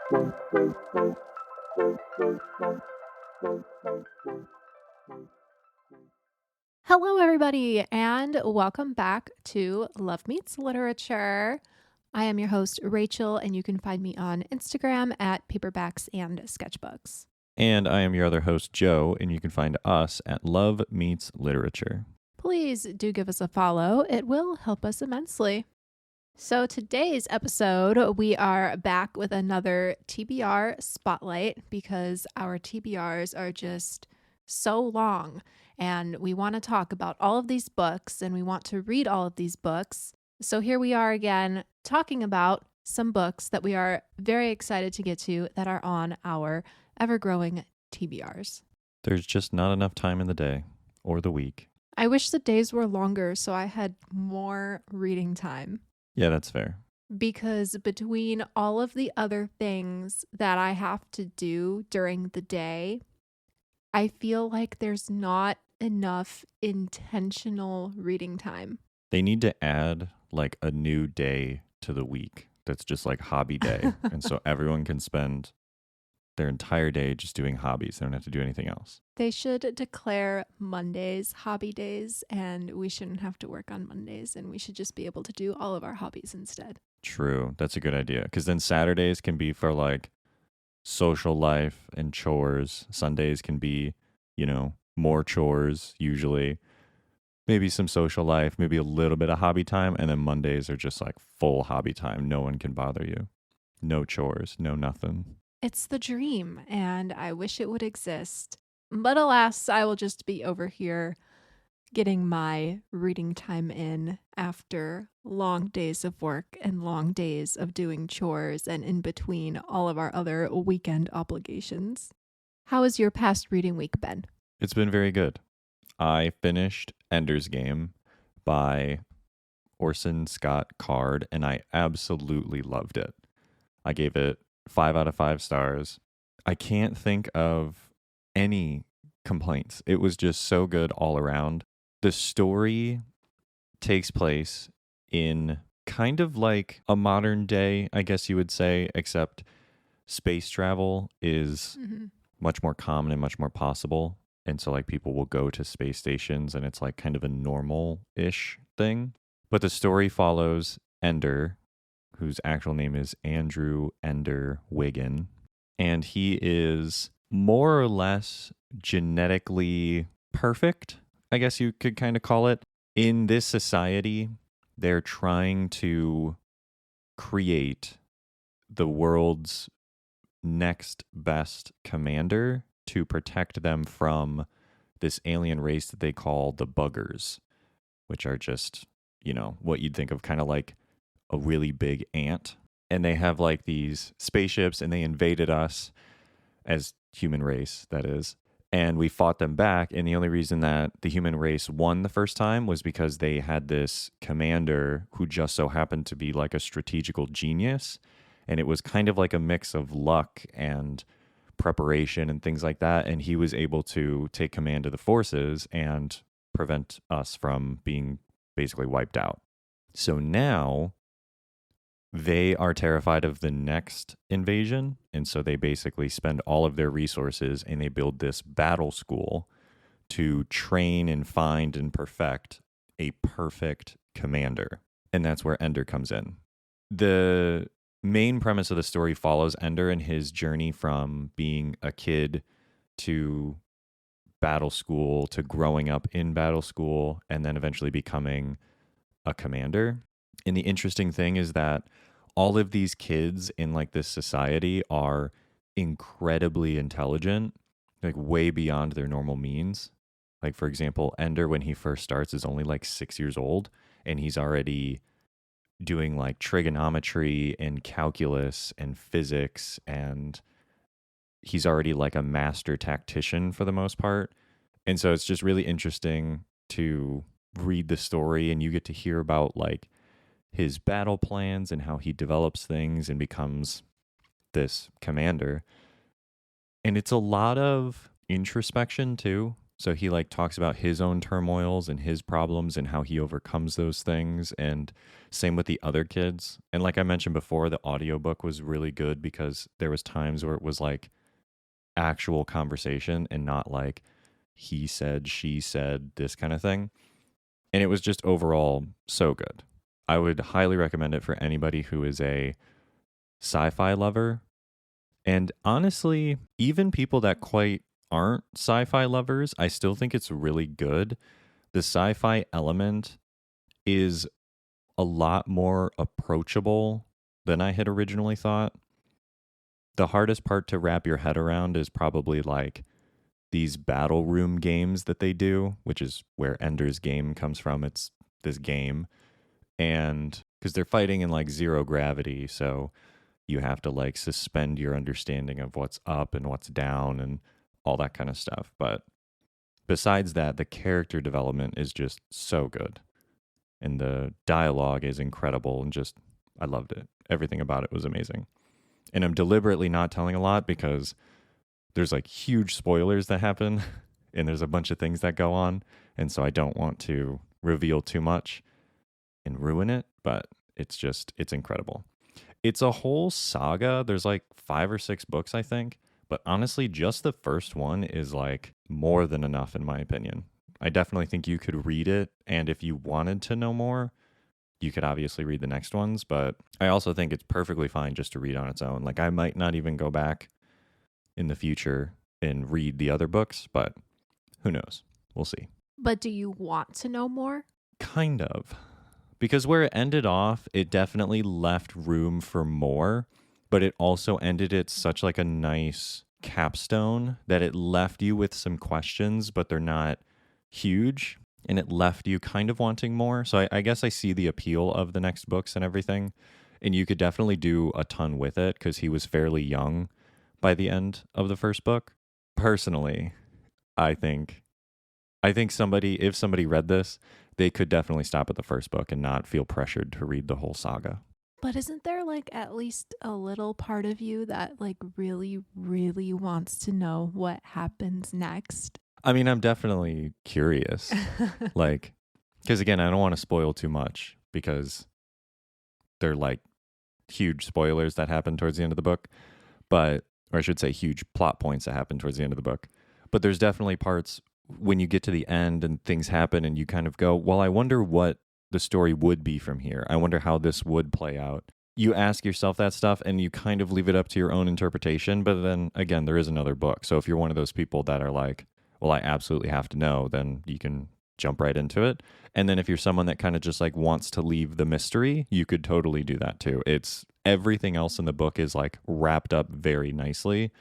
Hello, everybody, and welcome back to Love Meets Literature. I am your host, Rachel, and you can find me on Instagram at Paperbacks and Sketchbooks. And I am your other host, Joe, and you can find us at Love Meets Literature. Please do give us a follow. It will help us immensely. So today's episode, we are back with another TBR spotlight because our TBRs are just so long. And we want to talk about all of these books and we want to read all of these books. So here we are again talking about some books that we are very excited to get to that are on our ever-growing TBRs. There's just not enough time in the day or the week. I wish the days were longer so I had more reading time. Yeah, that's fair. Because between all of the other things that I have to do during the day, I feel like there's not enough intentional reading time. They need to add like a new day to the week that's just like hobby day. And so everyone can spend their entire day just doing hobbies. They don't have to do anything else. They should declare Mondays hobby days, and we shouldn't have to work on Mondays, and we should just be able to do all of our hobbies instead. True. That's a good idea. Because then Saturdays can be for like social life and chores. Sundays can be, more chores usually. Maybe some social life, maybe a little bit of hobby time. And then Mondays are just like full hobby time. No one can bother you. No chores, no nothing. It's the dream, and I wish it would exist. But alas, I will just be over here getting my reading time in after long days of work and long days of doing chores and in between all of our other weekend obligations. How has your past reading week been? It's been very good. I finished Ender's Game by Orson Scott Card, and I absolutely loved it. I gave it 5 out of 5 stars. I can't think of any complaints. It was just so good all around. The story takes place in kind of like a modern day, I guess you would say, except space travel is much more common and much more possible. And so like people will go to space stations and it's like kind of a normal-ish thing. But the story follows Ender, whose actual name is Andrew Ender Wiggin. And he is more or less genetically perfect, I guess you could kind of call it. In this society, they're trying to create the world's next best commander to protect them from this alien race that they call the Buggers, which are just, what you'd think of kind of like a really big ant. And they have like these spaceships and they invaded us as human race, that is. And we fought them back. And the only reason that the human race won the first time was because they had this commander who just so happened to be like a strategical genius. And it was kind of like a mix of luck and preparation and things like that. And he was able to take command of the forces and prevent us from being basically wiped out. So now they are terrified of the next invasion. And so they basically spend all of their resources and they build this battle school to train and find and perfect a perfect commander. And that's where Ender comes in. The main premise of the story follows Ender and his journey from being a kid to battle school to growing up in battle school and then eventually becoming a commander. And the interesting thing is that all of these kids in like this society are incredibly intelligent, like way beyond their normal means. Like, for example, Ender, when he first starts, is only like 6 years old and he's already doing like trigonometry and calculus and physics, and he's already like a master tactician for the most part. And so it's just really interesting to read the story and you get to hear about like his battle plans and how he develops things and becomes this commander. And it's a lot of introspection too. So he like talks about his own turmoils and his problems and how he overcomes those things. And same with the other kids. And like I mentioned before, the audiobook was really good because there was times where it was like actual conversation and not like he said, she said, this kind of thing. And it was just overall so good. I would highly recommend it for anybody who is a sci-fi lover. And honestly, even people that quite aren't sci-fi lovers, I still think it's really good. The sci-fi element is a lot more approachable than I had originally thought. The hardest part to wrap your head around is probably like these battle room games that they do, which is where Ender's Game comes from. It's this game. And because they're fighting in like zero gravity, so you have to like suspend your understanding of what's up and what's down and all that kind of stuff. But besides that, the character development is just so good. And the dialogue is incredible and just, I loved it. Everything about it was amazing. And I'm deliberately not telling a lot because there's like huge spoilers that happen and there's a bunch of things that go on. And so I don't want to reveal too much and ruin it, but it's incredible. It's a whole saga. There's like 5 or 6 books, I think. But honestly, just the first one is like more than enough, in my opinion. I definitely think you could read it. And if you wanted to know more, you could obviously read the next ones. But I also think it's perfectly fine just to read on its own. Like, I might not even go back in the future and read the other books, but who knows? We'll see. But do you want to know more? Kind of. Because where it ended off, it definitely left room for more, but it also ended at such like a nice capstone that it left you with some questions, but they're not huge, and it left you kind of wanting more. So I guess I see the appeal of the next books and everything, and you could definitely do a ton with it because he was fairly young by the end of the first book. Personally, I think somebody, if somebody read this, they could definitely stop at the first book and not feel pressured to read the whole saga. But isn't there like at least a little part of you that like really, really wants to know what happens next? I mean, I'm definitely curious. Like, because again, I don't want to spoil too much because they're like huge spoilers that happen towards the end of the book. But, or I should say, huge plot points that happen towards the end of the book. But there's definitely parts when you get to the end and things happen and you kind of go, well, I wonder what the story would be from here. I wonder how this would play out. You ask yourself that stuff and you kind of leave it up to your own interpretation. But then again, there is another book. So if you're one of those people that are like, well, I absolutely have to know, then you can jump right into it. And then if you're someone that kind of just like wants to leave the mystery, you could totally do that too. It's everything else in the book is like wrapped up very nicely.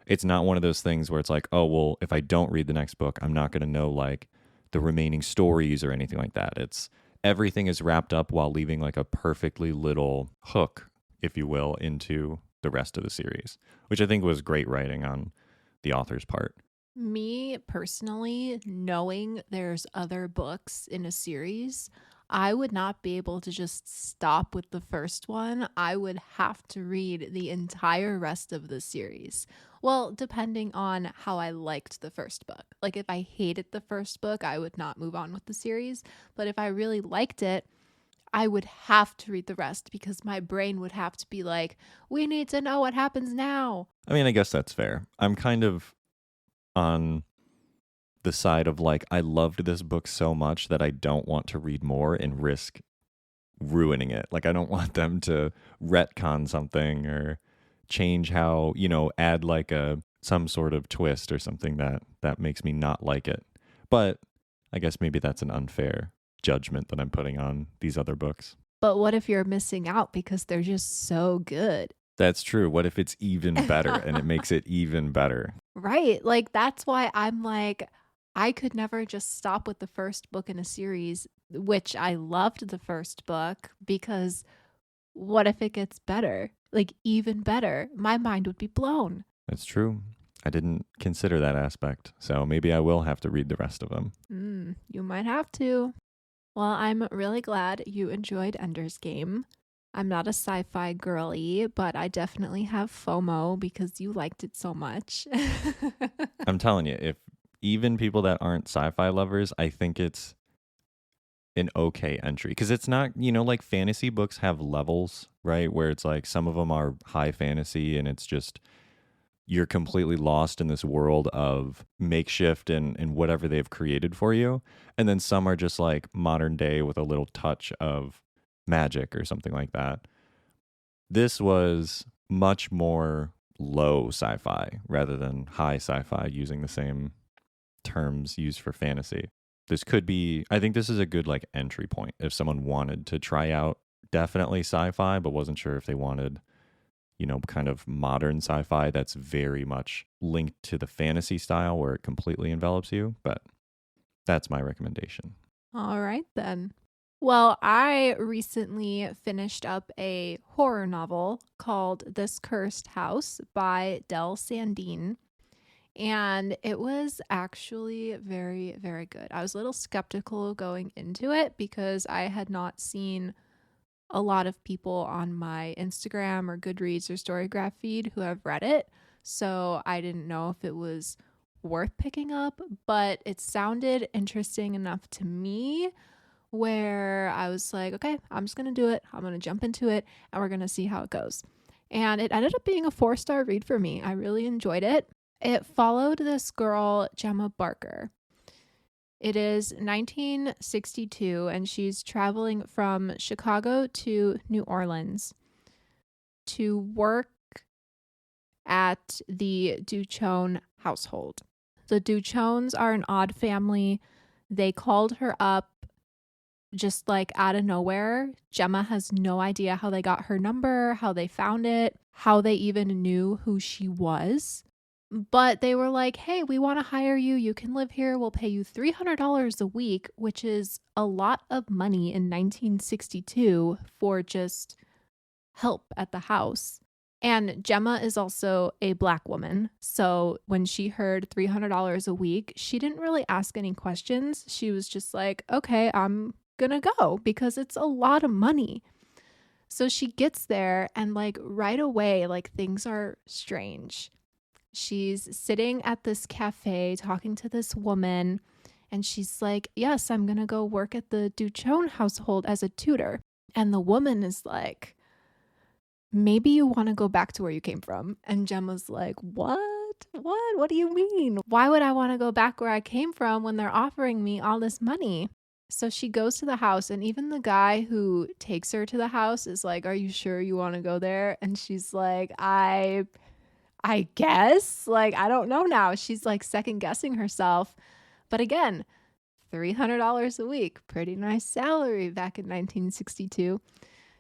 It's not one of those things where it's like, oh, well, if I don't read the next book, I'm not going to know like the remaining stories or anything like that. It's everything is wrapped up while leaving like a perfectly little hook, if you will, into the rest of the series, which I think was great writing on the author's part. Me personally, knowing there's other books in a series, I would not be able to just stop with the first one. I would have to read the entire rest of the series. Well, depending on how I liked the first book. Like if I hated the first book, I would not move on with the series. But if I really liked it, I would have to read the rest because my brain would have to be like, we need to know what happens now. I mean, I guess that's fair. I'm kind of on the side of like, I loved this book so much that I don't want to read more and risk ruining it. Like, I don't want them to retcon something or change how, add like some sort of twist or something that makes me not like it. But I guess maybe that's an unfair judgment that I'm putting on these other books. But what if you're missing out because they're just so good? That's true. What if it's even better and it makes it even better? Right. Like, that's why I'm like, I could never just stop with the first book in a series, which I loved the first book, because what if it gets better? Like, even better. My mind would be blown. That's true. I didn't consider that aspect. So maybe I will have to read the rest of them. You might have to. Well, I'm really glad you enjoyed Ender's Game. I'm not a sci-fi girly, but I definitely have FOMO because you liked it so much. I'm telling you, if even people that aren't sci-fi lovers, I think it's an okay entry because it's not, like fantasy books have levels, right? Where it's like some of them are high fantasy and it's just you're completely lost in this world of makeshift and whatever they've created for you. And then some are just like modern day with a little touch of magic or something like that. This was much more low sci-fi rather than high sci-fi, using the same terms used for fantasy. This could be, I think this is a good like entry point if someone wanted to try out definitely sci-fi but wasn't sure if they wanted, kind of modern sci-fi that's very much linked to the fantasy style where it completely envelops you. But that's my recommendation. All right, then. Well, I recently finished up a horror novel called This Cursed House by Del Sandine. And it was actually very, very good. I was a little skeptical going into it because I had not seen a lot of people on my Instagram or Goodreads or Storygraph feed who have read it. So I didn't know if it was worth picking up, but it sounded interesting enough to me where I was like, okay, I'm just going to do it. I'm going to jump into it and we're going to see how it goes. And it ended up being a 4-star read for me. I really enjoyed it. It followed this girl, Gemma Barker. It is 1962, and she's traveling from Chicago to New Orleans to work at the Duchon household. The Duchons are an odd family. They called her up just like out of nowhere. Gemma has no idea how they got her number, how they found it, how they even knew who she was. But they were like, hey, we want to hire you. You can live here. We'll pay you $300 a week, which is a lot of money in 1962 for just help at the house. And Gemma is also a Black woman. So when she heard $300 a week, she didn't really ask any questions. She was just like, okay, I'm going to go because it's a lot of money. So she gets there and like right away, like things are strange. She's sitting at this cafe talking to this woman, and she's like, yes, I'm going to go work at the Duchon household as a tutor. And the woman is like, maybe you want to go back to where you came from. And Gemma's like, what? What do you mean? Why would I want to go back where I came from when they're offering me all this money? So she goes to the house, and even the guy who takes her to the house is like, are you sure you want to go there? And she's like, I guess, like, I don't know now. She's like second guessing herself. But again, $300 a week, pretty nice salary back in 1962.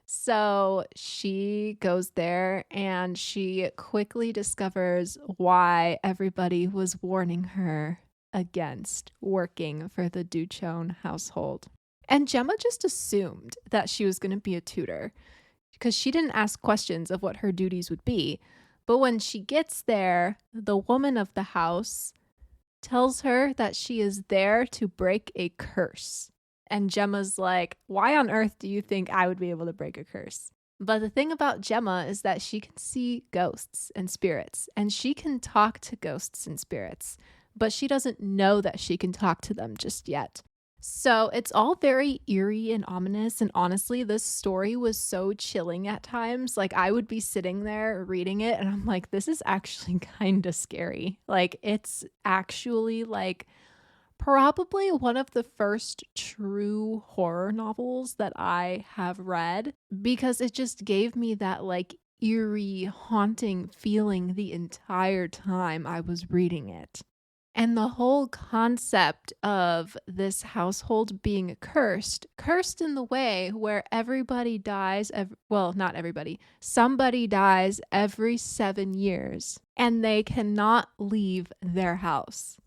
So she goes there and she quickly discovers why everybody was warning her against working for the Duchon household. And Gemma just assumed that she was going to be a tutor because she didn't ask questions of what her duties would be. But when she gets there, the woman of the house tells her that she is there to break a curse. And Gemma's like, why on earth do you think I would be able to break a curse? But the thing about Gemma is that she can see ghosts and spirits, and she can talk to ghosts and spirits, but she doesn't know that she can talk to them just yet. So it's all very eerie and ominous. And honestly, this story was so chilling at times. Like I would be sitting there reading it and I'm like, this is actually kind of scary. Like it's actually like probably one of the first true horror novels that I have read because it just gave me that like eerie, haunting feeling the entire time I was reading it. And the whole concept of this household being cursed in the way where everybody dies, well, not everybody, somebody dies every 7 years and they cannot leave their house.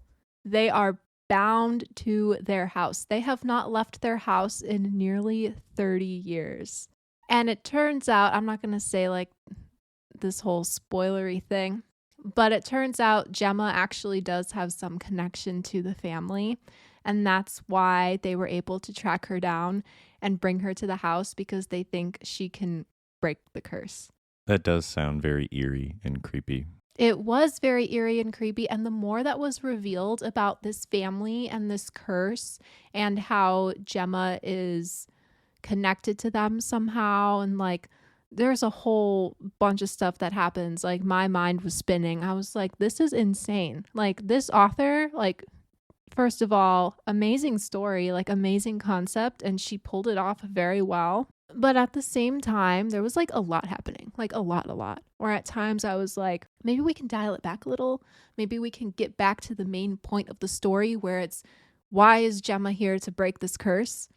They are bound to their house. They have not left their house in nearly 30 years. And it turns out, I'm not going to say like this whole spoilery thing, but it turns out Gemma actually does have some connection to the family. And that's why they were able to track her down and bring her to the house because they think she can break the curse. That does sound very eerie and creepy. It was very eerie and creepy, and the more that was revealed about this family and this curse and how Gemma is connected to them somehow, and like there's a whole bunch of stuff that happens. Like my mind was spinning. I was like, this is insane. Like this author, like first of all, amazing story, like amazing concept, and she pulled it off very well. But at the same time, there was like a lot happening, like a lot. Or at times I was like, maybe we can dial it back a little. Maybe we can get back to the main point of the story where it's, why is Gemma here to break this curse?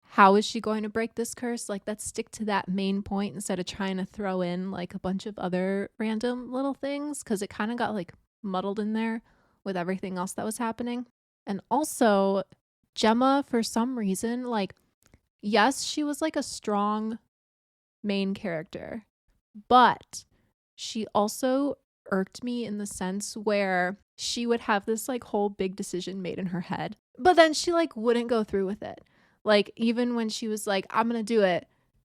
How is she going to break this curse? Like, let's stick to that main point instead of trying to throw in like a bunch of other random little things, because it kind of got like muddled in there with everything else that was happening. And also, Gemma, for some reason, like, yes, she was like a strong main character, but she also irked me in the sense where she would have this like whole big decision made in her head, but then she like wouldn't go through with it. Like, even when she was like, I'm gonna do it,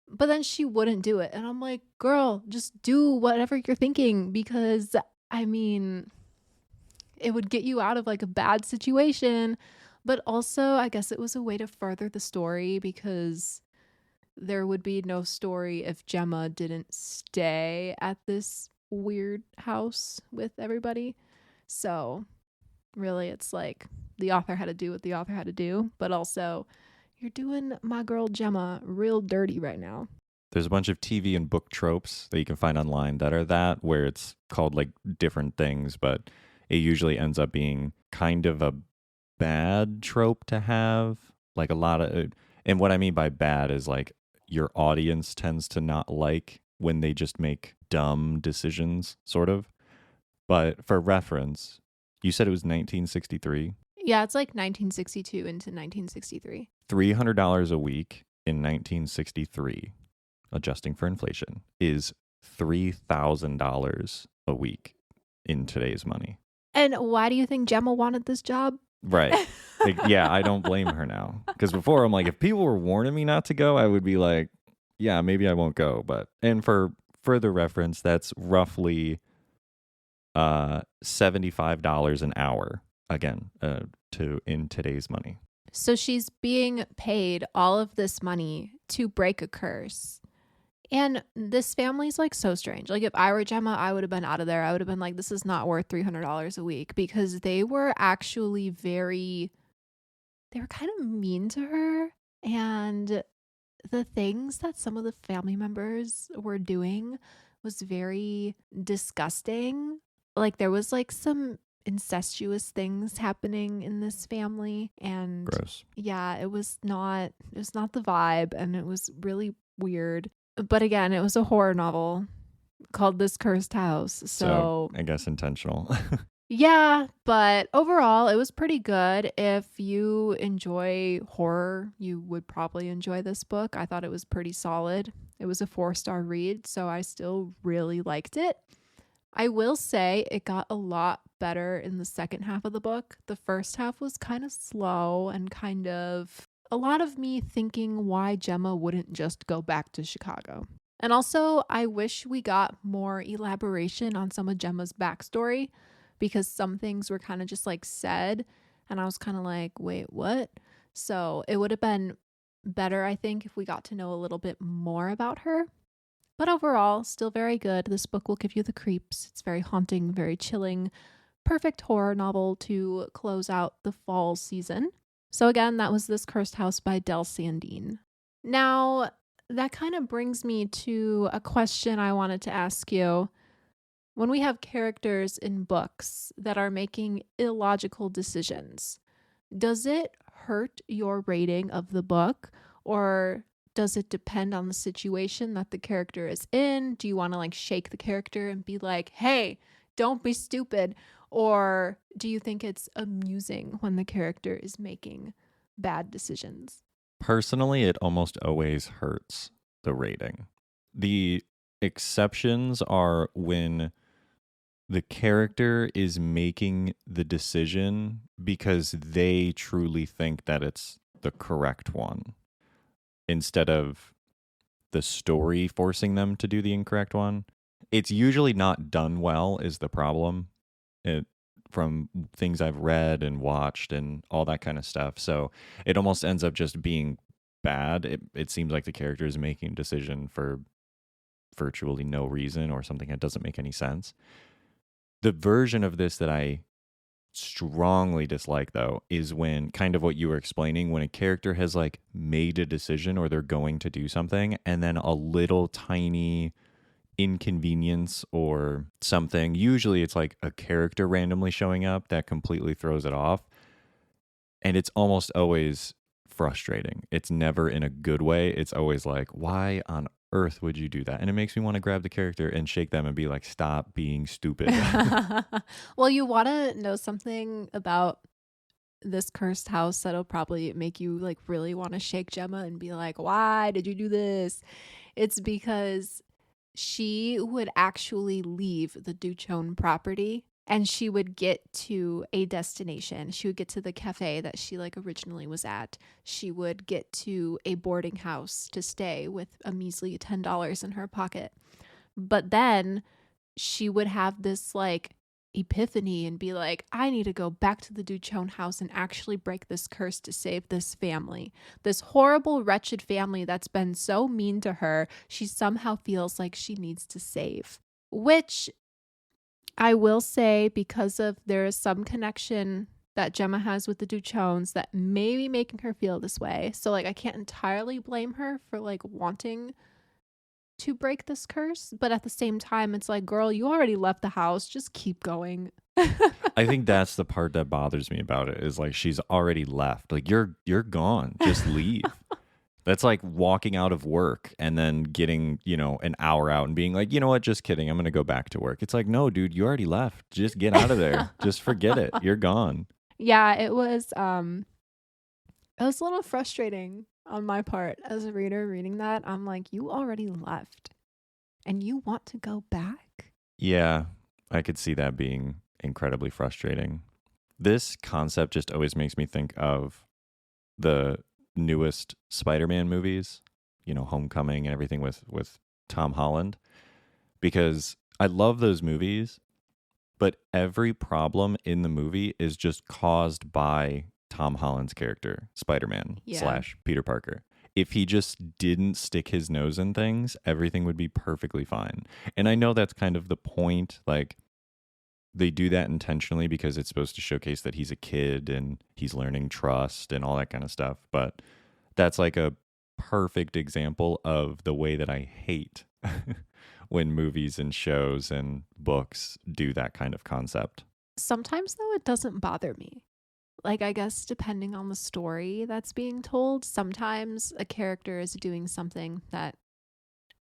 but then she wouldn't do it. And I'm like, girl, just do whatever you're thinking, because I mean, it would get you out of like a bad situation. But also, I guess it was a way to further the story, because there would be no story if Gemma didn't stay at this weird house with everybody. So really, it's like the author had to do what the author had to do, but also you're doing my girl Gemma real dirty right now. There's a bunch of TV and book tropes that you can find online that are that, where it's called like different things, but it usually ends up being kind of a bad trope to have. Like a lot of, and what I mean by bad is like your audience tends to not like when they just make dumb decisions, sort of. But for reference, you said it was 1963. Yeah, it's like 1962 into 1963. $300 a week in 1963, adjusting for inflation, is $3,000 a week in today's money. And why do you think Gemma wanted this job? Right. Like, yeah, I don't blame her now. Because before, I'm like, if people were warning me not to go, I would be like, yeah, maybe I won't go. But, and for further reference, that's roughly $75 an hour, again, in today's money. So she's being paid all of this money to break a curse. And this family's like so strange. Like, if I were Gemma, I would have been out of there. I would have been like, this is not worth $300 a week, because they were actually they were kind of mean to her. And the things that some of the family members were doing was very disgusting. Like, there was like some incestuous things happening in this family, and Gross. yeah, it was not the vibe, and it was really weird. But again, it was a horror novel called This Cursed House, so I guess intentional. yeah, but overall it was pretty good. If you enjoy horror, you would probably enjoy this book. I thought it was pretty solid. It was a 4-star read, so I still really liked it. I will say it got a lot better in the second half of the book. The first half was kind of slow and kind of a lot of me thinking why Gemma wouldn't just go back to Chicago. And also, I wish we got more elaboration on some of Gemma's backstory, because some things were kind of just like said, and I was kind of like, wait, what? So it would have been better, I think, if we got to know a little bit more about her. But overall, still very good. This book will give you the creeps. It's very haunting, very chilling, perfect horror novel to close out the fall season. So again, that was This Cursed House by Del Sandine. Now, that kind of brings me to a question I wanted to ask you. When we have characters in books that are making illogical decisions, does it hurt your rating of the book, or does it depend on the situation that the character is in? Do you want to like shake the character and be like, hey, don't be stupid? Or do you think it's amusing when the character is making bad decisions? Personally, it almost always hurts the rating. The exceptions are when the character is making the decision because they truly think that it's the correct one, instead of the story forcing them to do the incorrect one. It's usually not done well is the problem. It from things I've read and watched and all that kind of stuff. So it almost ends up just being bad. It seems like the character is making a decision for virtually no reason or something that doesn't make any sense. The version of this that I strongly dislike though is when kind of what you were explaining when a character has like made a decision or they're going to do something and then a little tiny inconvenience or something, usually it's like a character randomly showing up that completely throws it off, and it's almost always frustrating. It's never in a good way. It's always like, why on earth would you do that? And it makes me want to grab the character and shake them and be like, stop being stupid. Well, you want to know something about this cursed house that'll probably make you like really want to shake Gemma and be like, why did you do this? It's because she would actually leave the Duchon property and she would get to a destination. She would get to the cafe that she like originally was at. She would get to a boarding house to stay with a measly $10 in her pocket. But then she would have this like epiphany and be like, I need to go back to the Duchon house and actually break this curse to save this family. This horrible, wretched family that's been so mean to her, she somehow feels like she needs to save. Which I will say, because of there is some connection that Gemma has with the Duchons that may be making her feel this way. So like I can't entirely blame her for like wanting to break this curse, but at the same time it's like, girl, you already left the house, just keep going. I think that's the part that bothers me about it is like she's already left. Like you're gone. Just leave. That's like walking out of work and then getting, an hour out and being like, you know what, just kidding. I'm going to go back to work. It's like, no, dude, you already left. Just get out of there. Just forget it. You're gone. Yeah, it was a little frustrating on my part as a reader reading that. I'm like, you already left and you want to go back? Yeah, I could see that being incredibly frustrating. This concept just always makes me think of the newest Spider-Man movies, Homecoming and everything with Tom Holland, because I love those movies, but every problem in the movie is just caused by Tom Holland's character, Spider-Man Yeah. / Peter Parker. If he just didn't stick his nose in things, everything would be perfectly fine. And I know that's kind of the point. Like, they do that intentionally because it's supposed to showcase that he's a kid and he's learning trust and all that kind of stuff. But that's like a perfect example of the way that I hate when movies and shows and books do that kind of concept. Sometimes though it doesn't bother me. Like, I guess depending on the story that's being told, sometimes a character is doing something that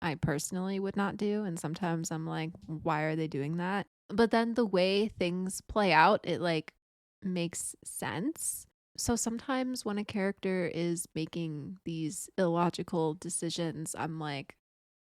I personally would not do. And sometimes I'm like, why are they doing that? But then the way things play out, it like makes sense. So sometimes when a character is making these illogical decisions, I'm like,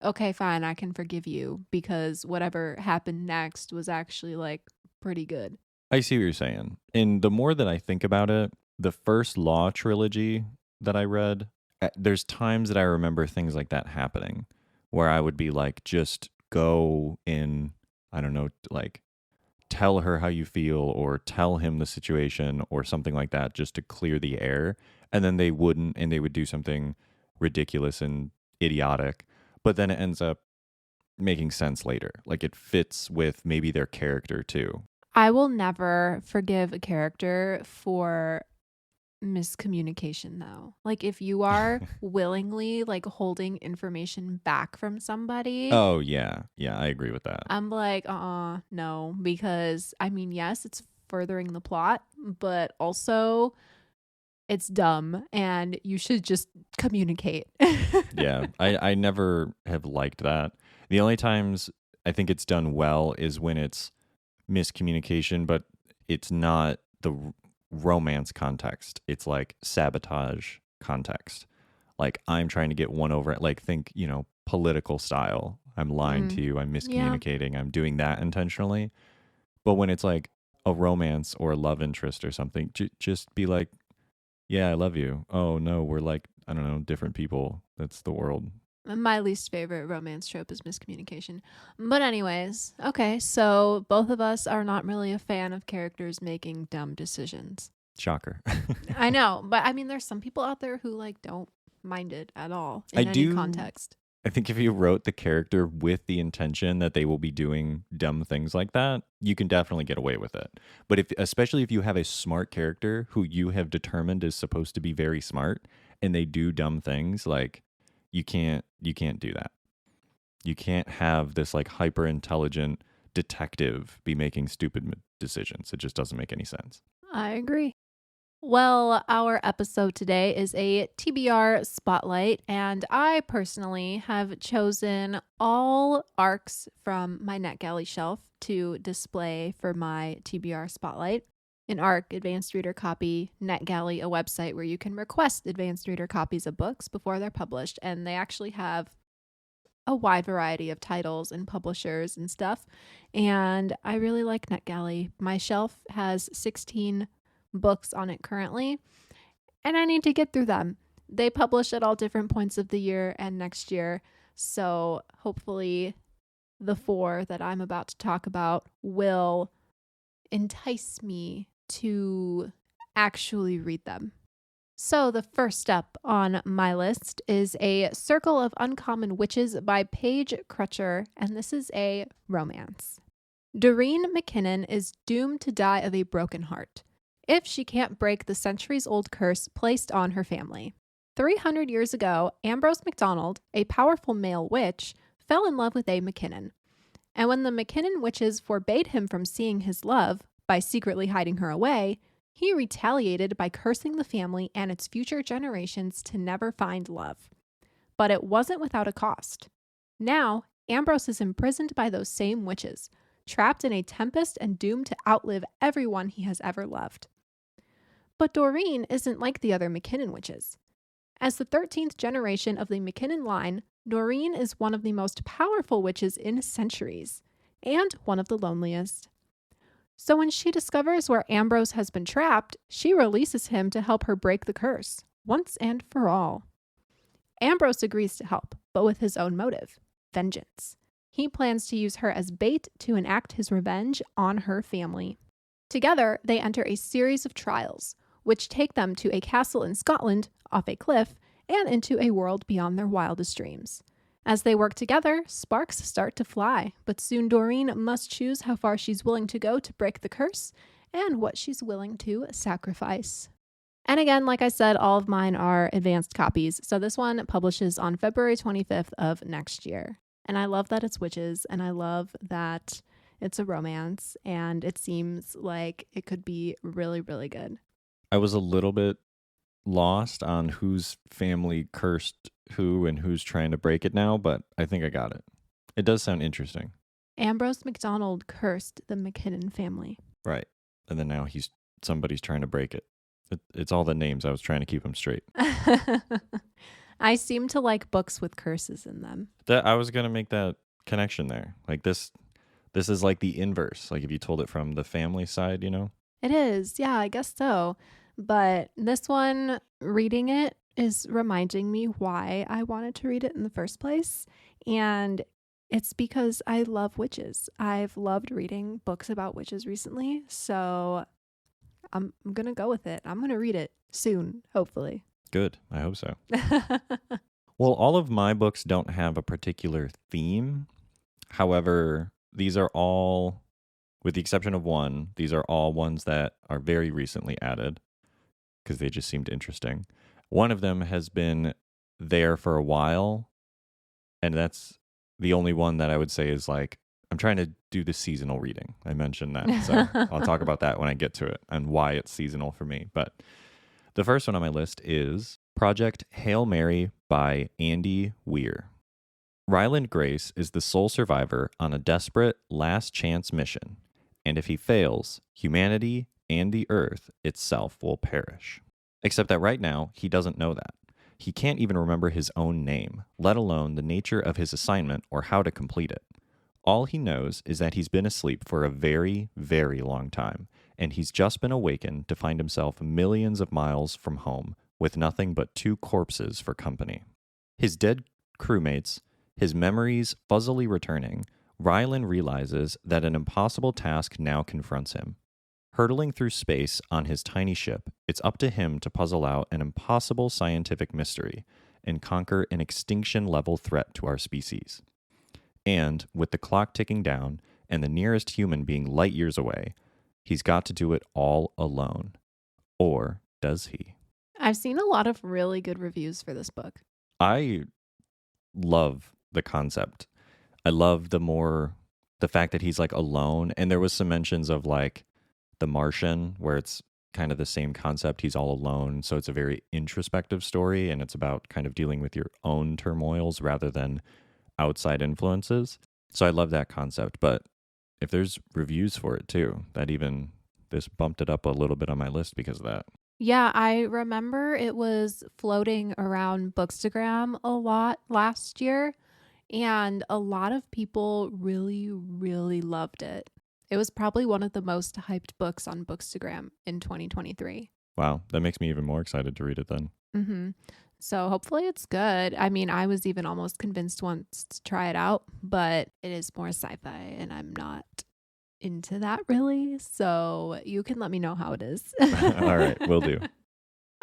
okay, fine, I can forgive you because whatever happened next was actually like pretty good. I see what you're saying. And the more that I think about it, the first Law trilogy that I read, there's times that I remember things like that happening where I would be like, just go in, I don't know, like tell her how you feel or tell him the situation or something like that just to clear the air. And then they wouldn't, and they would do something ridiculous and idiotic. But then it ends up making sense later. Like it fits with maybe their character too. I will never forgive a character for miscommunication though. Like if you are willingly like holding information back from somebody, Oh, yeah. Yeah, I agree with that. I'm like, no, because I mean, yes, it's furthering the plot, but also it's dumb and you should just communicate. Yeah, I never have liked that. The only times I think it's done well is when it's miscommunication, but it's not the romance context. It's like sabotage context. Like I'm trying to get one over, like think, political style. I'm lying to you. I'm Yeah. miscommunicating. I'm doing that intentionally. But when it's like a romance or a love interest or something, just be like, yeah, I love you. Oh no, we're like, I don't know, different people. That's the world. My least favorite romance trope is miscommunication. But anyways, okay, so both of us are not really a fan of characters making dumb decisions. Shocker. I know, but I mean there's some people out there who like don't mind it at all I in any do. context. I think if you wrote the character with the intention that they will be doing dumb things like that, you can definitely get away with it. But especially if you have a smart character who you have determined is supposed to be very smart and they do dumb things, like you can't do that. You can't have this like hyper intelligent detective be making stupid decisions. It just doesn't make any sense. I agree. Well, our episode today is a TBR spotlight, and I personally have chosen all arcs from my NetGalley shelf to display for my TBR spotlight. An ARC, Advanced Reader Copy, NetGalley, a website where you can request advanced reader copies of books before they're published, and they actually have a wide variety of titles and publishers and stuff. And I really like NetGalley. My shelf has 16 books on it currently, and I need to get through them. They publish at all different points of the year and next year. So hopefully, the 4 that I'm about to talk about will entice me to actually read them. So, the first step on my list is A Circle of Uncommon Witches by Paige Crutcher, and this is a romance. Doreen McKinnon is doomed to die of a broken heart if she can't break the centuries-old curse placed on her family. 300 years ago, Ambrose MacDonald, a powerful male witch, fell in love with a McKinnon. And when the McKinnon witches forbade him from seeing his love by secretly hiding her away, he retaliated by cursing the family and its future generations to never find love. But it wasn't without a cost. Now, Ambrose is imprisoned by those same witches, trapped in a tempest and doomed to outlive everyone he has ever loved. But Doreen isn't like the other McKinnon witches. As the 13th generation of the McKinnon line, Doreen is one of the most powerful witches in centuries, and one of the loneliest. So when she discovers where Ambrose has been trapped, she releases him to help her break the curse, once and for all. Ambrose agrees to help, but with his own motive, vengeance. He plans to use her as bait to enact his revenge on her family. Together, they enter a series of trials, which take them to a castle in Scotland, off a cliff, and into a world beyond their wildest dreams. As they work together, sparks start to fly, but soon Doreen must choose how far she's willing to go to break the curse and what she's willing to sacrifice. And again, like I said, all of mine are advanced copies, so this one publishes on February 25th of next year. And I love that it's witches, and I love that it's a romance, and it seems like it could be really, really good. I was a little bit lost on whose family cursed who and who's trying to break it now, but I think I got it. It does sound interesting. Ambrose MacDonald cursed the McKinnon family. Right. And then now somebody's trying to break it. It's all the names. I was trying to keep them straight. I seem to like books with curses in them. I was going to make that connection there. Like this is like the inverse. Like if you told it from the family side, you know? It is. Yeah, I guess so. But this one, reading it is reminding me why I wanted to read it in the first place. And it's because I love witches. I've loved reading books about witches recently. So I'm going to go with it. I'm going to read it soon, hopefully. Good. I hope so. Well, all of my books don't have a particular theme. However, these are all, with the exception of one, these are all ones that are very recently added because they just seemed interesting. One of them has been there for a while, and that's the only one that I would say is like, I'm trying to do the seasonal reading. I mentioned that, so I'll talk about that when I get to it and why it's seasonal for me. But the first one on my list is Project Hail Mary by Andy Weir. Ryland Grace is the sole survivor on a desperate last chance mission, and if he fails, humanity and the earth itself will perish. Except that right now, he doesn't know that. He can't even remember his own name, let alone the nature of his assignment or how to complete it. All he knows is that he's been asleep for a very, very long time, and he's just been awakened to find himself millions of miles from home with nothing but 2 corpses for company. His dead crewmates, his memories fuzzily returning, Rylan realizes that an impossible task now confronts him. Hurtling through space on his tiny ship, it's up to him to puzzle out an impossible scientific mystery and conquer an extinction-level threat to our species. And, with the clock ticking down and the nearest human being light years away, he's got to do it all alone. Or does he? I've seen a lot of really good reviews for this book. I love the concept. I love the fact that he's like alone. And there was some mentions of like The Martian, where it's kind of the same concept. He's all alone. So it's a very introspective story, and it's about kind of dealing with your own turmoils rather than outside influences. So I love that concept. But if there's reviews for it too, this bumped it up a little bit on my list because of that. Yeah, I remember it was floating around Bookstagram a lot last year, and a lot of people really, really loved it. It was probably one of the most hyped books on Bookstagram in 2023. Wow, that makes me even more excited to read it then. Mm-hmm. So hopefully it's good. I mean, I was even almost convinced once to try it out, but it is more sci-fi and I'm not into that really. So you can let me know how it is. All right, will do.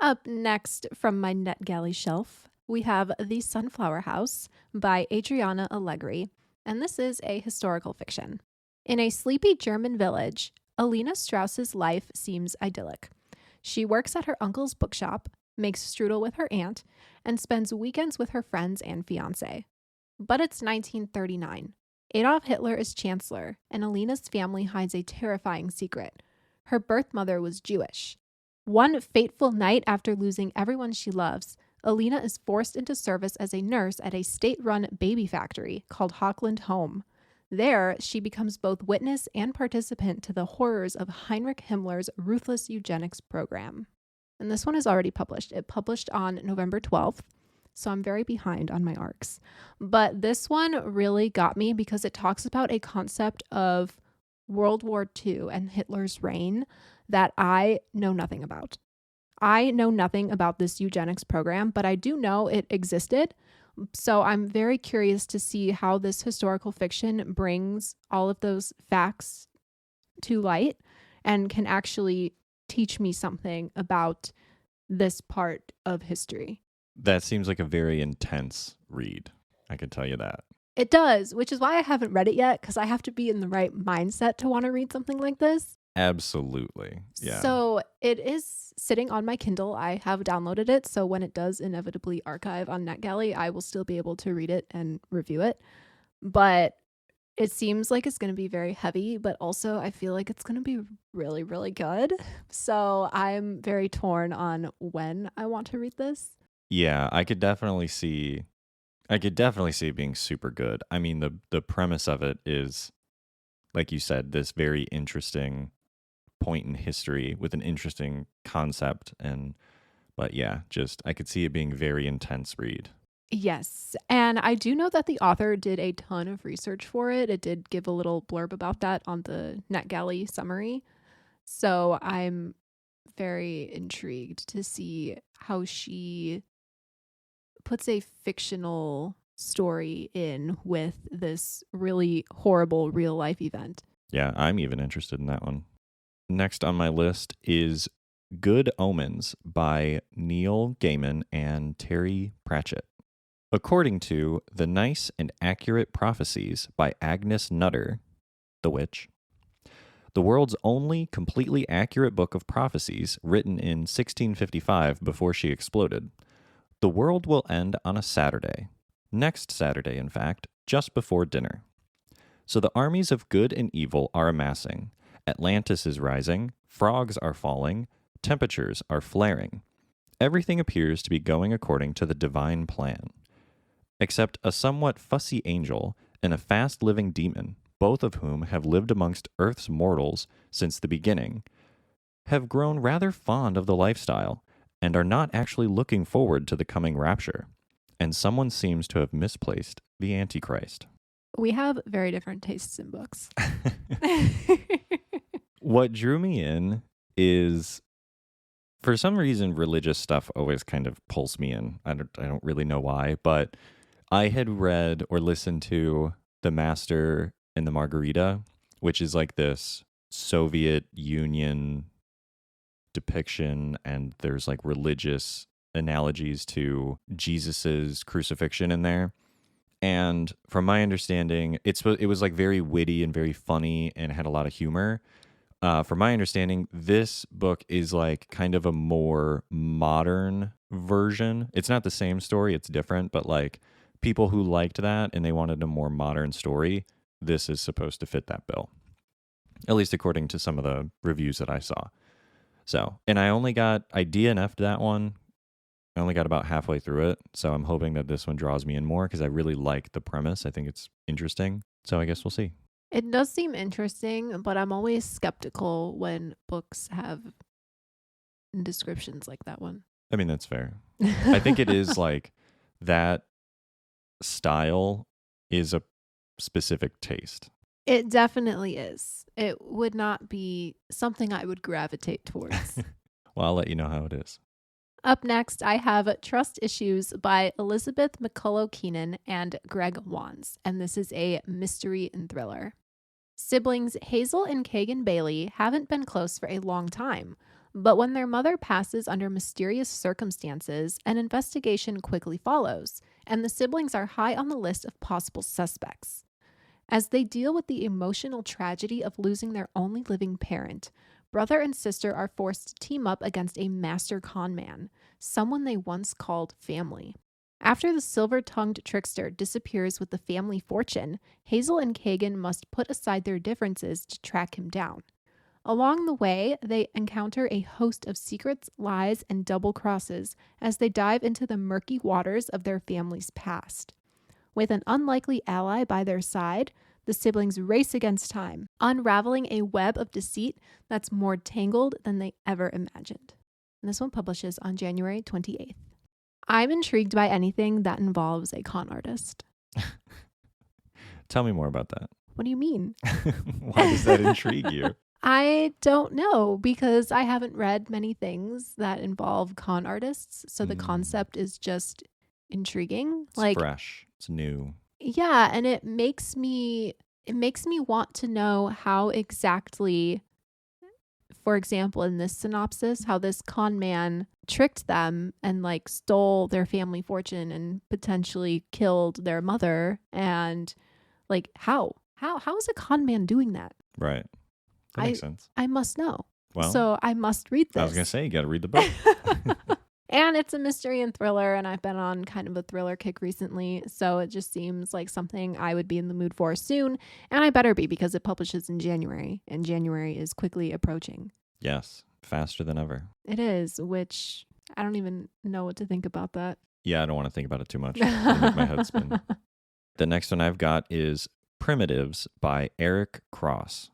Up next from my NetGalley shelf, we have The Sunflower House by Adriana Allegri, and this is a historical fiction. In a sleepy German village, Alina Strauss's life seems idyllic. She works at her uncle's bookshop, makes strudel with her aunt, and spends weekends with her friends and fiancé. But it's 1939. Adolf Hitler is chancellor, and Alina's family hides a terrifying secret. Her birth mother was Jewish. One fateful night after losing everyone she loves, Alina is forced into service as a nurse at a state-run baby factory called Hochland Home. There, she becomes both witness and participant to the horrors of Heinrich Himmler's ruthless eugenics program. And this one is already published. It published on November 12th, so I'm very behind on my arcs. But this one really got me because it talks about a concept of World War II and Hitler's reign that I know nothing about. I know nothing about this eugenics program, but I do know it existed. So I'm very curious to see how this historical fiction brings all of those facts to light and can actually teach me something about this part of history. That seems like a very intense read. I can tell you that. It does, which is why I haven't read it yet, because I have to be in the right mindset to want to read something like this. Absolutely. Yeah. So it is sitting on my Kindle. I have downloaded it. So when it does inevitably archive on NetGalley, I will still be able to read it and review it. But it seems like it's going to be very heavy, but also I feel like it's going to be really, really good. So I'm very torn on when I want to read this. Yeah, I could definitely see it being super good. I mean, the premise of it is, like you said, this very interesting point in history with an interesting concept, but yeah, just I could see it being very intense read. Yes. And I do know that the author did a ton of research for it. It did give a little blurb about that on the NetGalley summary. So I'm very intrigued to see how she puts a fictional story in with this really horrible real life event. Yeah, I'm even interested in that one. Next on my list is Good Omens by Neil Gaiman and Terry Pratchett. According to The Nice and Accurate Prophecies by Agnes Nutter, the witch, the world's only completely accurate book of prophecies written in 1655 before she exploded, the world will end on a Saturday. Next Saturday, in fact, just before dinner. So the armies of good and evil are amassing. Atlantis is rising, frogs are falling, temperatures are flaring. Everything appears to be going according to the divine plan. Except a somewhat fussy angel and a fast-living demon, both of whom have lived amongst Earth's mortals since the beginning, have grown rather fond of the lifestyle and are not actually looking forward to the coming rapture. And someone seems to have misplaced the Antichrist. We have very different tastes in books. What drew me in is, for some reason, religious stuff always kind of pulls me in. I don't really know why, but I had read or listened to The Master and the Margarita, which is like this Soviet Union depiction, and there's like religious analogies to Jesus's crucifixion in there. And from my understanding, it was like very witty and very funny and had a lot of humor. From my understanding, this book is like kind of a more modern version. It's not the same story, it's different, but like people who liked that and they wanted a more modern story, this is supposed to fit that bill, at least according to some of the reviews that I saw. So, and I DNF'd that one. I only got about halfway through it. So I'm hoping that this one draws me in more because I really like the premise. I think it's interesting. So I guess we'll see. It does seem interesting, but I'm always skeptical when books have descriptions like that one. I mean, that's fair. I think it is like that style is a specific taste. It definitely is. It would not be something I would gravitate towards. Well, I'll let you know how it is. Up next, I have Trust Issues by Elizabeth McCullough Keenan and Greg Wands, and this is a mystery and thriller. Siblings Hazel and Kagan Bailey haven't been close for a long time, but when their mother passes under mysterious circumstances, an investigation quickly follows, and the siblings are high on the list of possible suspects. As they deal with the emotional tragedy of losing their only living parent, brother and sister are forced to team up against a master con man, someone they once called family. After the silver-tongued trickster disappears with the family fortune, Hazel and Kagan must put aside their differences to track him down. Along the way, they encounter a host of secrets, lies, and double crosses as they dive into the murky waters of their family's past. With an unlikely ally by their side, the siblings race against time, unraveling a web of deceit that's more tangled than they ever imagined. And this one publishes on January 28th. I'm intrigued by anything that involves a con artist. Tell me more about that. What do you mean? Why does that intrigue you? I don't know, because I haven't read many things that involve con artists. So the concept is just intriguing. It's fresh. It's new. Yeah, and it makes me want to know how exactly, for example, in this synopsis, how this con man tricked them and like stole their family fortune and potentially killed their mother, and like how is a con man doing that? Right. That makes sense. I must know. Well, so I must read this. I was going to say, you got to read the book. And it's a mystery and thriller, and I've been on kind of a thriller kick recently, so it just seems like something I would be in the mood for soon, and I better be because it publishes in January, and January is quickly approaching. Yes, faster than ever. It is, which I don't even know what to think about that. Yeah, I don't want to think about it too much. It'll make my head spin. The next one I've got is Primitives by Eric Cross.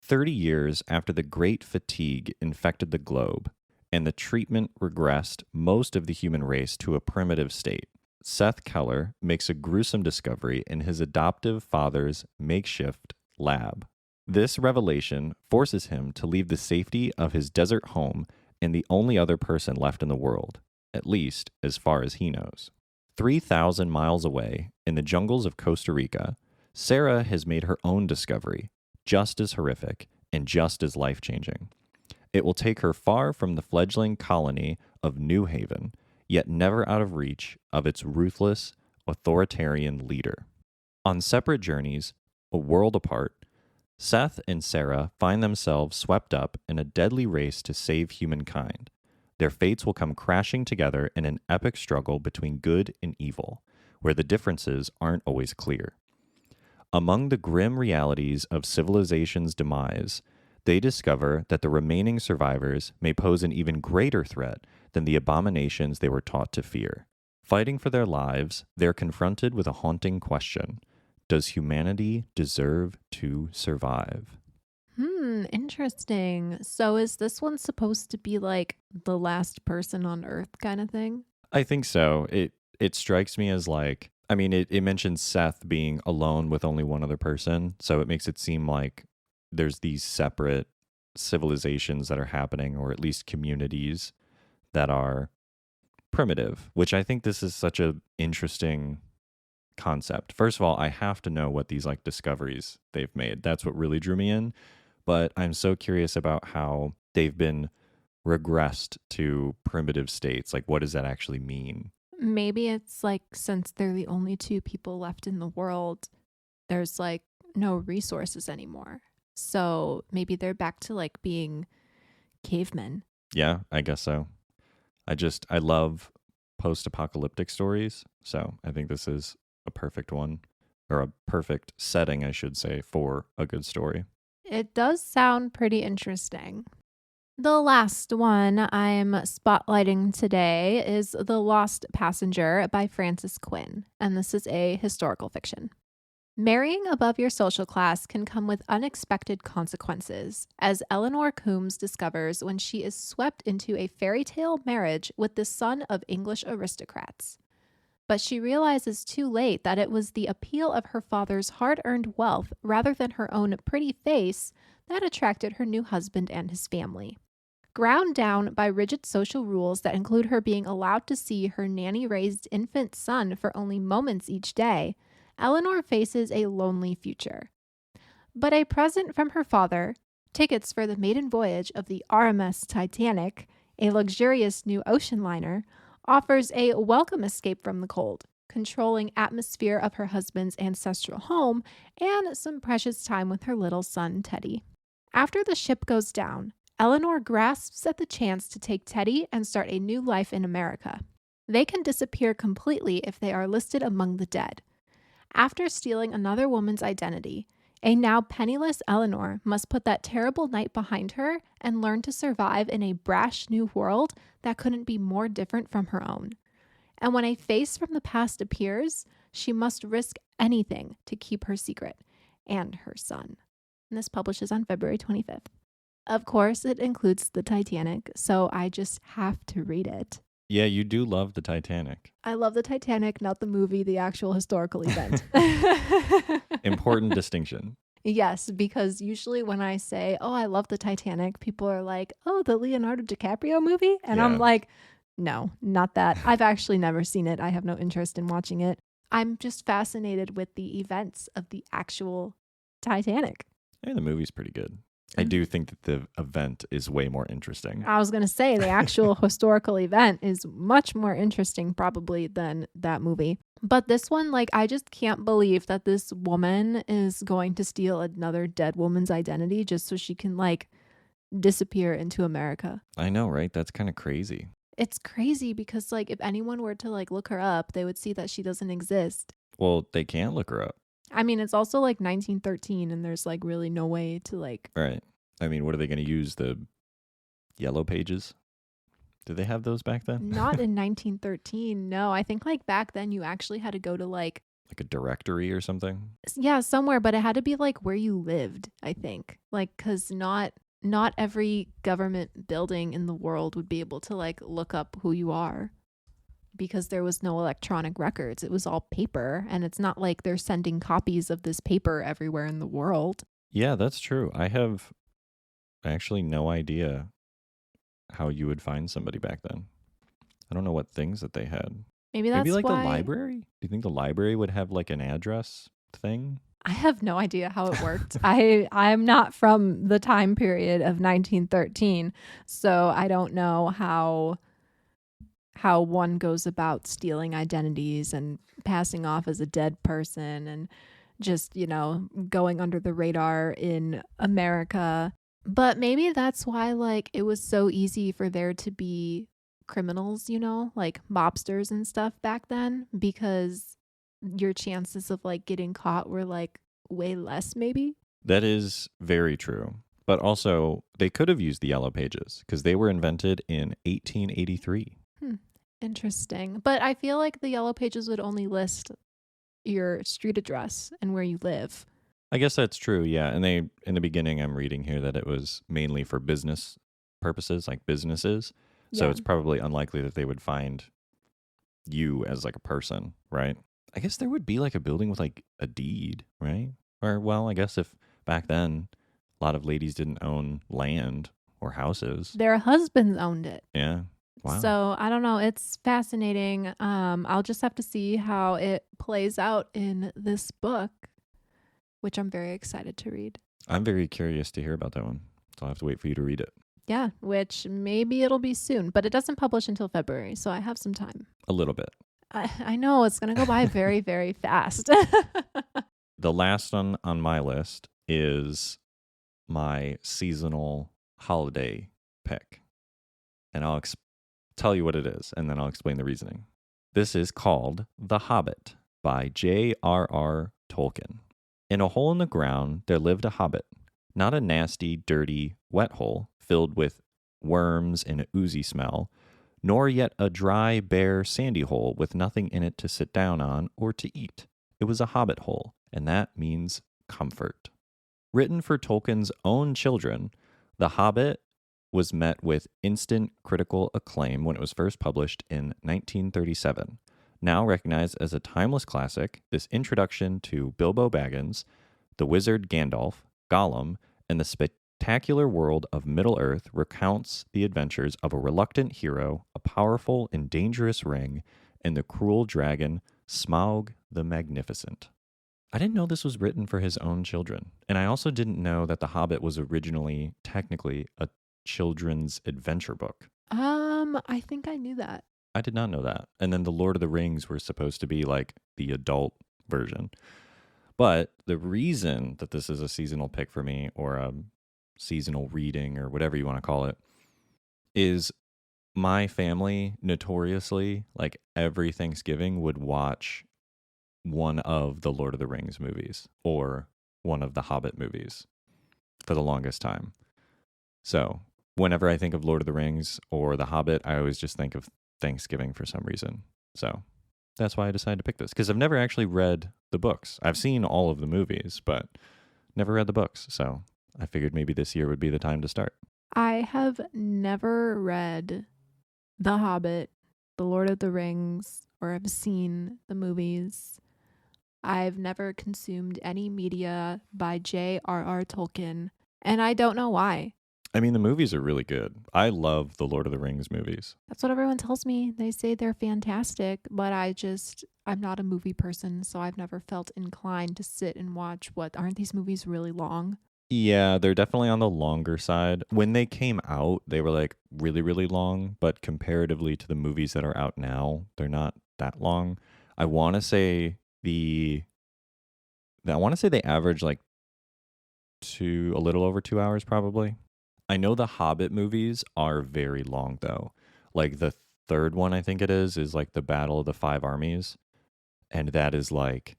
30 years after the Great Fatigue infected the globe, and the treatment regressed most of the human race to a primitive state, Seth Keller makes a gruesome discovery in his adoptive father's makeshift lab. This revelation forces him to leave the safety of his desert home and the only other person left in the world, at least as far as he knows. 3,000 miles away, in the jungles of Costa Rica, Sarah has made her own discovery, just as horrific and just as life-changing. It will take her far from the fledgling colony of New Haven, yet never out of reach of its ruthless, authoritarian leader. On separate journeys, a world apart, Seth and Sarah find themselves swept up in a deadly race to save humankind. Their fates will come crashing together in an epic struggle between good and evil, where the differences aren't always clear. Among the grim realities of civilization's demise, they discover that the remaining survivors may pose an even greater threat than the abominations they were taught to fear. Fighting for their lives, they're confronted with a haunting question. Does humanity deserve to survive? Interesting. So is this one supposed to be like the last person on Earth kind of thing? I think so. It strikes me as like, I mean, it mentions Seth being alone with only one other person, so it makes it seem like there's these separate civilizations that are happening, or at least communities that are primitive, which I think this is such a interesting concept. First of all, I have to know what these like discoveries they've made. That's what really drew me in. But I'm so curious about how they've been regressed to primitive states. Like, what does that actually mean? Maybe it's like since they're the only two people left in the world, there's like no resources anymore. So maybe they're back to like being cavemen. Yeah, I guess so. I love post-apocalyptic stories, so I think this is a perfect one, or a perfect setting, I should say, for a good story. It does sound pretty interesting. The last one I'm spotlighting today is The Lost Passenger by Frances Quinn, and this is a historical fiction. Marrying above your social class can come with unexpected consequences, as Eleanor Coombs discovers when she is swept into a fairy tale marriage with the son of English aristocrats. But she realizes too late that it was the appeal of her father's hard-earned wealth rather than her own pretty face that attracted her new husband and his family. Ground down by rigid social rules that include her being allowed to see her nanny-raised infant son for only moments each day, Eleanor faces a lonely future. But a present from her father, tickets for the maiden voyage of the RMS Titanic, a luxurious new ocean liner, offers a welcome escape from the cold, controlling atmosphere of her husband's ancestral home, and some precious time with her little son, Teddy. After the ship goes down, Eleanor grasps at the chance to take Teddy and start a new life in America. They can disappear completely if they are listed among the dead. After stealing another woman's identity, a now penniless Eleanor must put that terrible night behind her and learn to survive in a brash new world that couldn't be more different from her own. And when a face from the past appears, she must risk anything to keep her secret and her son. And this publishes on February 25th. Of course, it includes the Titanic, so I just have to read it. Yeah, you do love the Titanic. I love the Titanic, not the movie, the actual historical event. Important distinction. Yes, because usually when I say, oh, I love the Titanic, people are like, oh, the Leonardo DiCaprio movie? And Yeah. I'm like, no, not that. I've actually never seen it. I have no interest in watching it. I'm just fascinated with the events of the actual Titanic. Yeah, the movie's pretty good. I do think that the event is way more interesting. I was going to say the actual historical event is much more interesting probably than that movie. But this one, like, I just can't believe that this woman is going to steal another dead woman's identity just so she can, like, disappear into America. I know, right? That's kind of crazy. It's crazy because, like, if anyone were to, like, look her up, they would see that she doesn't exist. Well, they can't look her up. I mean, it's also, like, 1913, and there's, like, really no way to, like... Right. I mean, what are they going to use? The yellow pages? Did they have those back then? Not in 1913, no. I think, like, back then you actually had to go to, like a directory or something? Yeah, somewhere, but it had to be, like, where you lived, I think. Like, because not every government building in the world would be able to, like, look up who you are. Because there was no electronic records. It was all paper, and it's not like they're sending copies of this paper everywhere in the world. Yeah, that's true. I have actually no idea how you would find somebody back then. I don't know what things that they had. Maybe that's Maybe like why... the library? Do you think the library would have like an address thing? I have no idea how it worked. I'm not from the time period of 1913, so I don't know how one goes about stealing identities and passing off as a dead person and just, you know, going under the radar in America. But maybe that's why, like, it was so easy for there to be criminals, you know, like mobsters and stuff back then, because your chances of, like, getting caught were, like, way less, maybe. That is very true. But also, they could have used the yellow pages because they were invented in 1883. Interesting. But I feel like the yellow pages would only list your street address and where you live. I guess that's true, yeah. And they, in the beginning, I'm reading here that it was mainly for business purposes, like businesses. So it's probably unlikely that they would find you as like a person, right? I guess there would be like a building with like a deed, right? Or, well, I guess if back then a lot of ladies didn't own land or houses. Their husbands owned it. Yeah. Wow. So I don't know. It's fascinating. I'll just have to see how it plays out in this book, which I'm very excited to read. I'm very curious to hear about that one. So I'll have to wait for you to read it. Yeah, which maybe it'll be soon, but it doesn't publish until February, so I have some time. A little bit. I know it's going to go by very, very fast. The last one on my list is my seasonal holiday pick. And I'll tell you what it is, and then I'll explain the reasoning. This is called The Hobbit by J.R.R. Tolkien. In a hole in the ground, there lived a hobbit. Not a nasty, dirty, wet hole filled with worms and oozy smell, nor yet a dry, bare, sandy hole with nothing in it to sit down on or to eat. It was a hobbit hole, and that means comfort. Written for Tolkien's own children, The Hobbit was met with instant critical acclaim when it was first published in 1937. Now recognized as a timeless classic, this introduction to Bilbo Baggins, the wizard Gandalf, Gollum, and the spectacular world of Middle-earth recounts the adventures of a reluctant hero, a powerful and dangerous ring, and the cruel dragon Smaug the Magnificent. I didn't know this was written for his own children, and I also didn't know that The Hobbit was originally technically a children's adventure book. I think I knew that. I did not know that. And then The Lord of the Rings were supposed to be like the adult version. But the reason that this is a seasonal pick for me, or a seasonal reading, or whatever you want to call it, is my family notoriously, like every Thanksgiving, would watch one of the Lord of the Rings movies or one of the Hobbit movies for the longest time. So whenever I think of Lord of the Rings or the Hobbit, I always just think of Thanksgiving for some reason. So that's why I decided to pick this, because I've never actually read the books. I've seen all of the movies, but never read the books. So I figured maybe this year would be the time to start. I have never read The Hobbit, The Lord of the Rings, or have seen the movies. I've never consumed any media by J.R.R. Tolkien, and I don't know why. I mean, the movies are really good. I love the Lord of the Rings movies. That's what everyone tells me. They say they're fantastic, but I'm not a movie person, so I've never felt inclined to sit and watch aren't these movies really long? Yeah, they're definitely on the longer side. When they came out, they were like really, really long, but comparatively to the movies that are out now, they're not that long. I want to say they average like a little over 2 hours probably. I know the Hobbit movies are very long though. Like the third one, I think it is like the Battle of the Five Armies, and that is like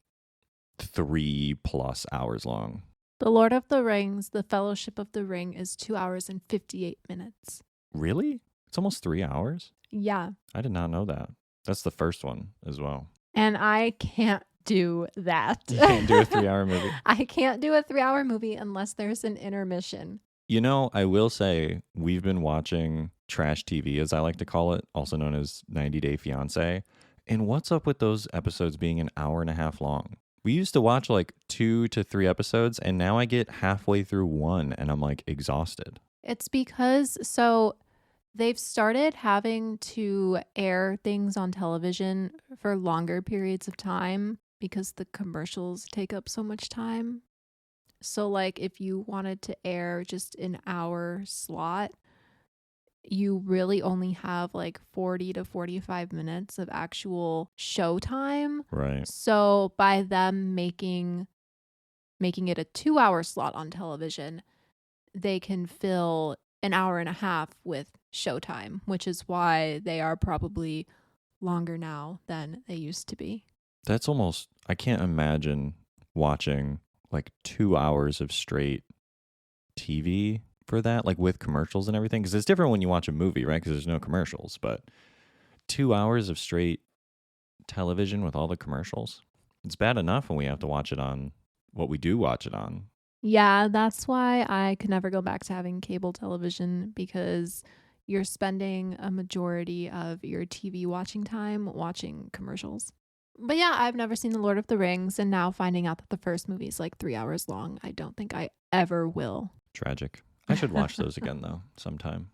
3+ hours long. The Lord of the Rings, The Fellowship of the Ring is 2 hours and 58 minutes. Really? It's almost 3 hours? Yeah. I did not know that. That's the first one as well. And I can't do that. You can't do a 3-hour movie? I can't do a 3-hour movie unless there's an intermission. You know, I will say we've been watching trash TV, as I like to call it, also known as 90 Day Fiancé. And what's up with those episodes being an hour and a half long? We used to watch like 2 to 3 episodes, and now I get halfway through one and I'm like exhausted. It's because, they've started having to air things on television for longer periods of time because the commercials take up so much time. So like if you wanted to air just an hour slot, you really only have like 40 to 45 minutes of actual show time. Right. So by them making it a 2-hour slot on television, they can fill an hour and a half with showtime, which is why they are probably longer now than they used to be. That's almost, I can't imagine watching like 2 hours of straight TV for that, like with commercials and everything. Because it's different when you watch a movie, right? Because there's no commercials. But 2 hours of straight television with all the commercials, it's bad enough when we have to watch it on what we do watch it on. Yeah, that's why I could never go back to having cable television, because you're spending a majority of your TV watching time watching commercials. But yeah, I've never seen The Lord of the Rings, and now finding out that the first movie is like 3 hours long, I don't think I ever will. Tragic. I should watch those again though sometime.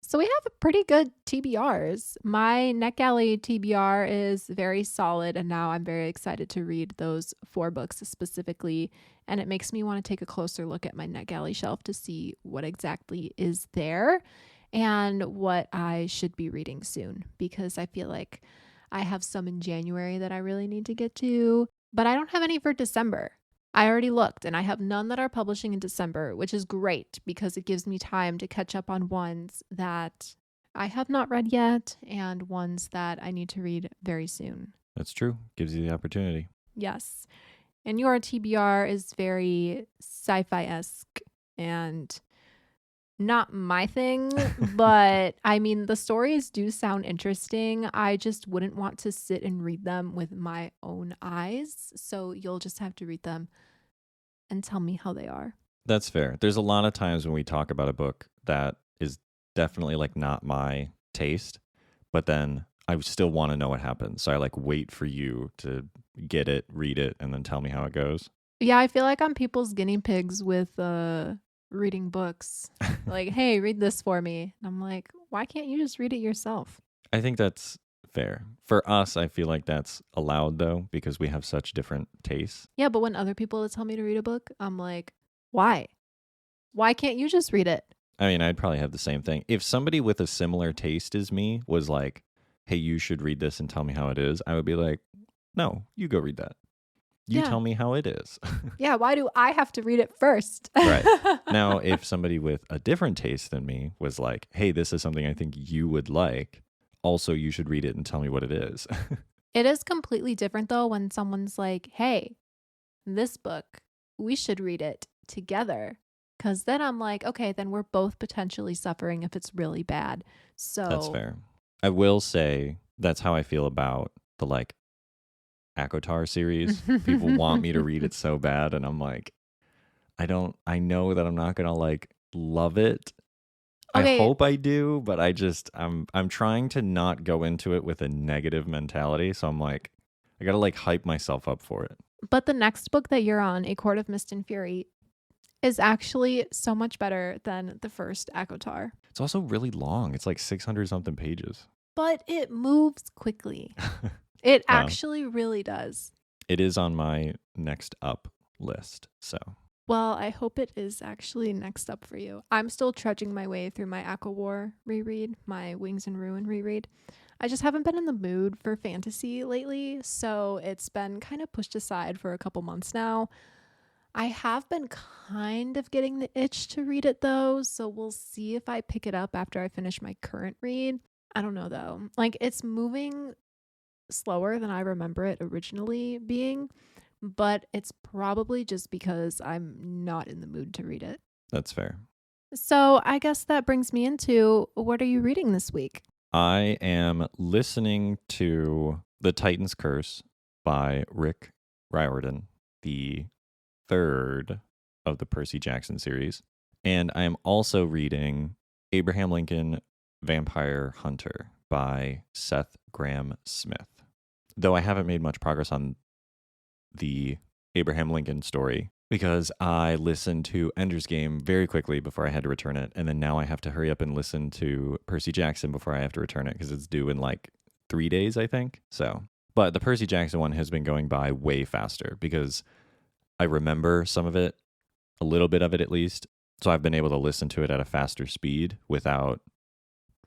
So we have pretty good TBRs. My NetGalley TBR is very solid, and now I'm very excited to read those 4 books specifically. And it makes me want to take a closer look at my NetGalley shelf to see what exactly is there and what I should be reading soon, because I feel like I have some in January that I really need to get to, but I don't have any for December. I already looked and I have none that are publishing in December, which is great because it gives me time to catch up on ones that I have not read yet and ones that I need to read very soon. That's true. Gives you the opportunity. Yes. And your TBR is very sci fi esque and not my thing, but I mean, the stories do sound interesting. I just wouldn't want to sit and read them with my own eyes. So you'll just have to read them and tell me how they are. That's fair. There's a lot of times when we talk about a book that is definitely like not my taste, but then I still want to know what happens. So I like wait for you to get it, read it, and then tell me how it goes. Yeah, I feel like I'm people's guinea pigs with reading books. Like, hey, read this for me. And I'm like, why can't you just read it yourself? I think that's fair. For us, I feel like that's allowed though, because we have such different tastes. Yeah, but when other people tell me to read a book, I'm like, why? Why can't you just read it? I mean, I'd probably have the same thing. If somebody with a similar taste as me was like, hey, you should read this and tell me how it is, I would be like, no, you go read that. You Yeah. tell me how it is. Yeah, why do I have to read it first? Right. Now, if somebody with a different taste than me was like, hey, this is something I think you would like, also you should read it and tell me what it is. It is completely different though when someone's like, hey, this book, we should read it together. Because then I'm like, okay, then we're both potentially suffering if it's really bad. So That's fair. I will say that's how I feel about the like Akotar series. People want me to read it so bad, and I'm like, I know that I'm not gonna like love it. I Okay, hope I do, but I'm trying to not go into it with a negative mentality. So I'm like, I gotta like hype myself up for it. but the next book that you're on, A Court of Mist and Fury, is actually so much better than the first Akotar. It's also really long. It's like 600 something pages. But it moves quickly. It Wow. actually really does. It is on my next up list. So Well, I hope it is actually next up for you. I'm still trudging my way through my Aqua War reread, my Wings and Ruin reread. I just haven't been in the mood for fantasy lately, so it's been kind of pushed aside for a couple months now. I have been kind of getting the itch to read it though, so we'll see if I pick it up after I finish my current read. I don't know though. Like, it's moving slower than I remember it originally being, but it's probably just because I'm not in the mood to read it. that's fair. So I guess that brings me into, what are you reading this week? I am listening to The Titan's Curse by Rick Riordan, the third of the Percy Jackson series. And I am also reading Abraham Lincoln Vampire Hunter by Seth Graham Smith. Though I haven't made much progress on the Abraham Lincoln story because I listened to Ender's Game very quickly before I had to return it. And then now I have to hurry up and listen to Percy Jackson before I have to return it because it's due in like 3 days, I think. So, but the Percy Jackson one has been going by way faster because I remember some of it, a little bit of it at least. So I've been able to listen to it at a faster speed without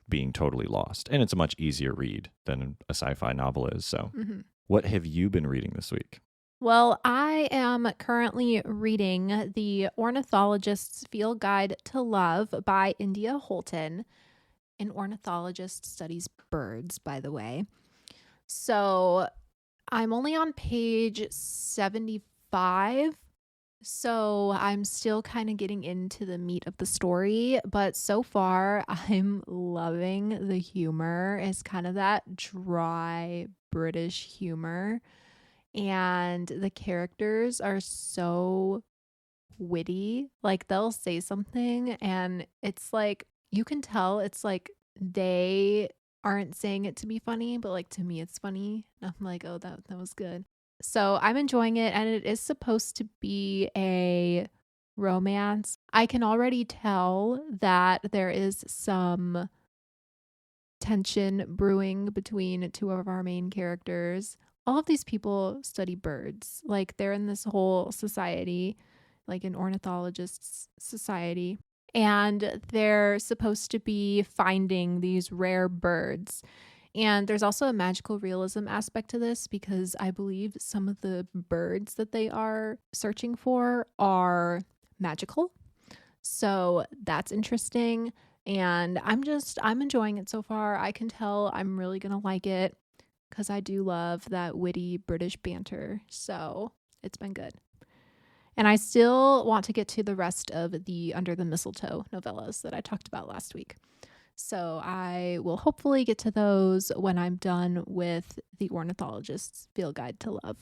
being totally lost. And it's a much easier read than a sci-fi novel is. So what have you been reading this week? Well, I am currently reading The Ornithologist's Field Guide to Love by India Holton. An ornithologist studies birds, by the way. So I'm only on page 75. So I'm still kind of getting into the meat of the story, but so far I'm loving the humor. It's kind of that dry British humor. And the characters are so witty. Like, they'll say something and it's like, you can tell it's like they aren't saying it to be funny, but like to me it's funny. And I'm like, oh, that was good. So I'm enjoying it, and it is supposed to be a romance. I can already tell that there is some tension brewing between two of our main characters. All of these people study birds. Like they're in this whole society, like an ornithologist's society. And they're supposed to be finding these rare birds. And there's also a magical realism aspect to this because I believe some of the birds that they are searching for are magical. So that's interesting. And I'm enjoying it so far. I can tell I'm really going to like it because I do love that witty British banter. So it's been good. And I still want to get to the rest of the Under the Mistletoe novellas that I talked about last week. So I will hopefully get to those when I'm done with The Ornithologist's Field Guide to Love.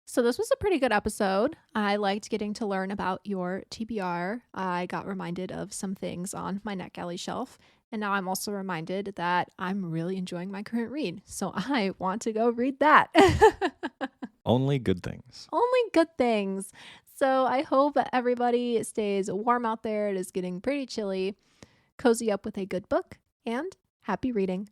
So this was a pretty good episode. I liked getting to learn about your TBR. I got reminded of some things on my NetGalley shelf. And now I'm also reminded that I'm really enjoying my current read. So I want to go read that. Only good things. Only good things. So I hope everybody stays warm out there. It is getting pretty chilly. Cozy up with a good book and happy reading.